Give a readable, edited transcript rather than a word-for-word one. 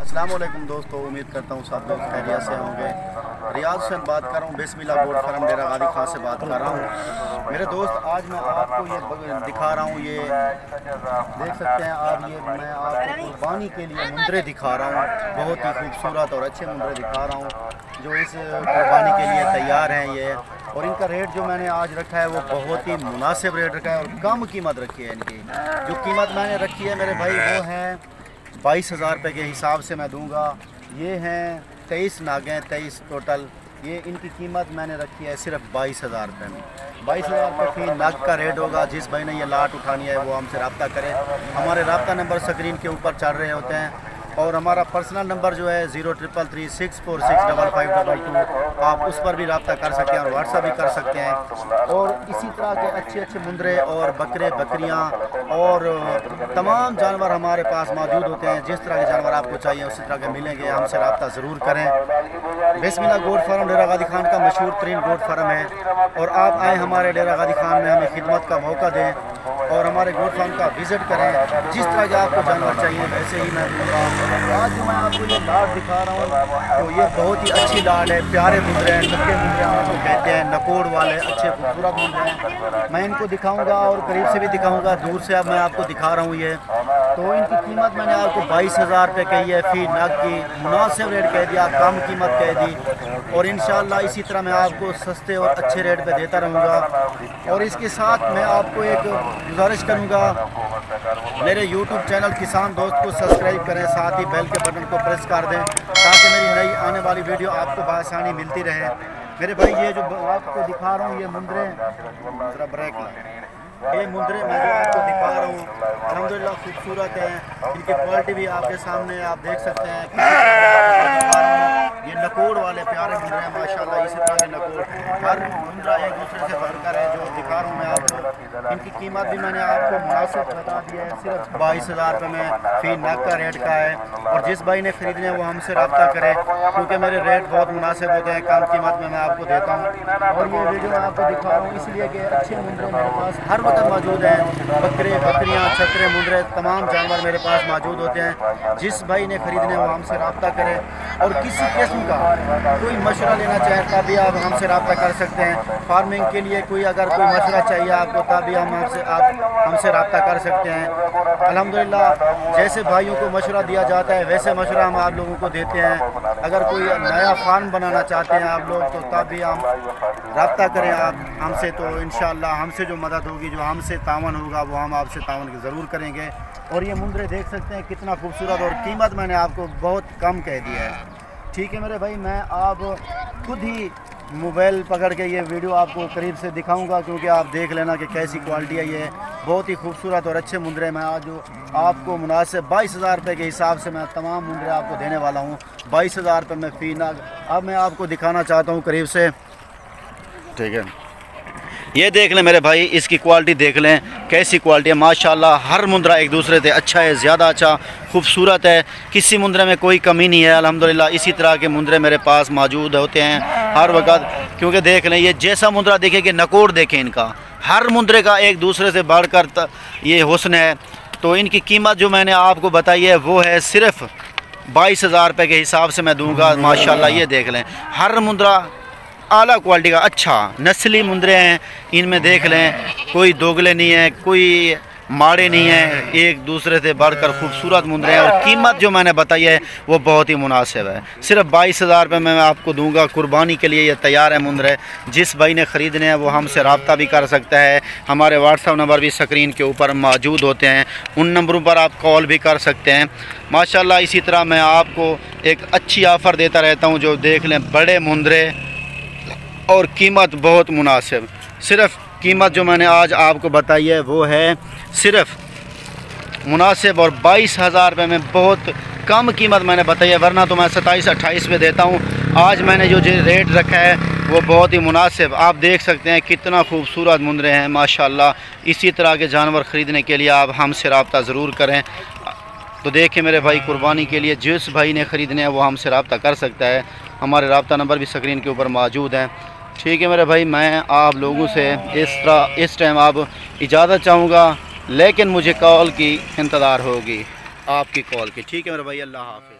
अस्सलाम वालेकुम दोस्तों, उम्मीद करता हूँ सब लोग खैरियत से होंगे। रियाज से बात कर रहा हूँ, बिस्मिल्लाह गोट फार्म डेरा गादी खां से बात कर रहा हूँ। मेरे दोस्त, आज मैं आपको ये दिखा रहा हूँ, ये देख सकते हैं आप, ये मैं आपको कुर्बानी के लिए मुंदरे दिखा रहा हूँ। बहुत ही खूबसूरत और अच्छे मुंदरे दिखा रहा हूँ जो इस कुर्बानी के लिए तैयार हैं ये। और इनका रेट जो मैंने आज रखा है वो बहुत ही मुनासिब रेट रखा है और कम कीमत रखी है। इनकी जो कीमत मैंने रखी है मेरे भाई वो है 22,000 रुपये के हिसाब से मैं दूंगा। ये हैं 23 नागें, 23 टोटल। ये इनकी कीमत मैंने रखी है सिर्फ 22,000 रुपये में। 22,000 रुपये फी नग का रेट होगा। जिस भाई ने ये लाट उठानी है वो हमसे रब्ता करें। हमारे रब्ता नंबर स्क्रीन के ऊपर चल रहे होते हैं और हमारा पर्सनल नंबर जो है 0333646522। आप उस पर भी रब्ता कर सकते हैं और व्हाट्सअप भी कर सकते हैं। और इसी तरह के अच्छे अच्छे मुंदरे और बकरे बकरियां और तमाम जानवर हमारे पास मौजूद होते हैं। जिस तरह के जानवर आपको चाहिए उसी तरह के मिलेंगे। हमसे रब्ता ज़रूर करें। बिस्मिल्लाह गोट फार्म डेरा गादी खान का मशहूर तरीन गोट फार्म है और आप आएँ हमारे डेरा गादी खान में, हमें खिदमत का मौका दें और हमारे गोट फार्म का विज़िट करें। जिस तरह के आपको जानवर चाहिए वैसे ही मैं दूँगा। आज जो मैं आपको ये लाट दिखा रहा हूँ तो ये बहुत ही अच्छी लाट है। प्यारे मुंदरे हैं, नक्के मुंदरे आपको कहते हैं, नकोड़ वाले अच्छे खूबसूरत मुंदरे हैं। मैं इनको दिखाऊंगा और करीब से भी दिखाऊंगा, दूर से अब मैं आपको दिखा रहा हूँ ये। तो इनकी कीमत मैंने आपको 22,000 रुपये कही है फी नग की। मुनासिब रेट कह दिया, कम कीमत कह दी। और इंशाल्लाह इसी तरह मैं आपको सस्ते और अच्छे रेट पे देता रहूँगा। और इसके साथ मैं आपको एक गुजारिश करूँगा, मेरे यूट्यूब चैनल किसान दोस्त को सब्सक्राइब करें, साथ ही बेल के बटन को प्रेस कर दें ताकि मेरी नई आने वाली वीडियो आपको बआसानी मिलती रहे। मेरे भाई ये जो आपको दिखा रहा हूँ ये मुंदरे, ज़रा ब्रेक लगा, ये मुंदरे मैं जो आपको दिखा रहा हूँ अल्हम्दुलिल्लाह खूबसूरत है। इनकी क्वालिटी भी आपके सामने आप देख सकते हैं। ये नकोड़ वाले प्यारे मुंदरे हैं माशाल्लाह। इसी तरह के नकोड़ हर मुंदरा एक दूसरे से बढ़कर है जो दिखा रहा हूँ मैं आपको। इनकी कीमत भी मैंने आपको मुनासिब बता दी है, सिर्फ 22,000 रुपये में फी नग का रेट का है। और जिस भाई ने ख़रीदने वो हमसे रब्ता करे क्योंकि मेरे रेट बहुत मुनासिब होते हैं, कम कीमत में मैं आपको देता हूँ। और ये वीडियो मैं आपको दिखा रहा हूँ इसलिए कि अच्छे मुंदरे मेरे पास हर वक्त मौजूद हैं। बकरे बकरियाँ छकरे मुंदरे तमाम जानवर मेरे पास मौजूद होते हैं। जिस भाई ने ख़रीदने वो हमसे रब्ता करे और किसी किस्म का कोई मशवरा लेना चाहे तभी आप हमसे रब्ता कर सकते हैं। फार्मिंग के लिए कोई अगर कोई मशवरा चाहिए आपको तभी आप हमसे रब्ता कर सकते हैं। अल्हम्दुलिल्लाह जैसे भाइयों को मशवरा दिया जाता है वैसे मशवरा हम आप लोगों को देते हैं। अगर कोई नया फार्म बनाना चाहते हैं आप लोग तो तभी हम रब्ता करें आप हमसे, तो इंशाअल्लाह हमसे जो मदद होगी, जो हमसे तावन होगा वो हम आपसे तावन ज़रूर करेंगे। और ये मुंदरे देख सकते हैं कितना खूबसूरत, और कीमत मैंने आपको बहुत कम कह दी है। ठीक है मेरे भाई, मैं आप खुद ही मोबाइल पकड़ के ये वीडियो आपको करीब से दिखाऊंगा क्योंकि आप देख लेना कि कैसी क्वालिटी है। ये बहुत ही खूबसूरत और अच्छे मुंदरे मैं आज जो आपको मुनासिब 22,000 रुपये के हिसाब से मैं तमाम मुंदरे आपको देने वाला हूँ। 22,000 रुपये में फी नग। अब मैं आपको दिखाना चाहता हूँ करीब से। ठीक है, ये देख लें मेरे भाई, इसकी क्वालिटी देख लें कैसी क्वालिटी है माशाल्लाह। हर मुंदरा एक दूसरे से अच्छा है, ज़्यादा अच्छा खूबसूरत है। किसी मुंदरे में कोई कमी नहीं है अल्हम्दुलिल्लाह। इसी तरह के मुंदरे मेरे पास मौजूद होते हैं हर वक्त। क्योंकि देख लें ये जैसा मुंदरा देखें कि नकोड़ देखें इनका, हर मुंदरे का एक दूसरे से बढ़कर ये हुस्न है। तो इनकी कीमत जो मैंने आपको बताई है वो है सिर्फ 22,000 रुपये के हिसाब से मैं दूँगा माशाल्लाह। ये देख लें हर मुंदरा आला क्वालिटी का अच्छा नस्ली मुंदरे हैं। इनमें देख लें कोई दोगले नहीं है, कोई माड़े नहीं है, एक दूसरे से बढ़कर खूबसूरत मुंदरे हैं। और कीमत जो मैंने बताई है वो बहुत ही मुनासिब है। सिर्फ 22,000 रुपये में मैं आपको दूंगा। कुर्बानी के लिए ये तैयार है मुंदरे। जिस भाई ने ख़रीदने हैं वो हमसे रब्ता भी कर सकता है। हमारे व्हाट्सअप नंबर भी स्क्रीन के ऊपर मौजूद होते हैं, उन नंबरों पर आप कॉल भी कर सकते हैं माशाल्लाह। इसी तरह मैं आपको एक अच्छी ऑफ़र देता रहता हूँ जो देख लें बड़े मुंदरे और कीमत बहुत मुनासिब। सिर्फ कीमत जो मैंने आज आपको बताई है वो है सिर्फ मुनासिब और 22,000 रुपये में बहुत कम कीमत मैंने बताई है, वरना तो मैं 27-28 पे देता हूँ। आज मैंने जो रेट रखा है वो बहुत ही मुनासिब। आप देख सकते हैं कितना खूबसूरत मुंदरे हैं माशाल्लाह। इसी तरह के जानवर ख़रीदने के लिए आप हमसे रब्ता ज़रूर करें। तो देखिए मेरे भाई, कुर्बानी के लिए जिस भाई ने ख़रीदने हैं वो हमसे रब्ता कर सकता है। हमारे रब्ता नंबर भी स्क्रीन के ऊपर मौजूद हैं। ठीक है मेरे भाई, मैं आप लोगों से इस टाइम आप इजाज़त चाहूँगा, लेकिन मुझे कॉल की इंतज़ार होगी, आपकी कॉल की। ठीक है मेरे भाई, अल्लाह हाफ़िज़।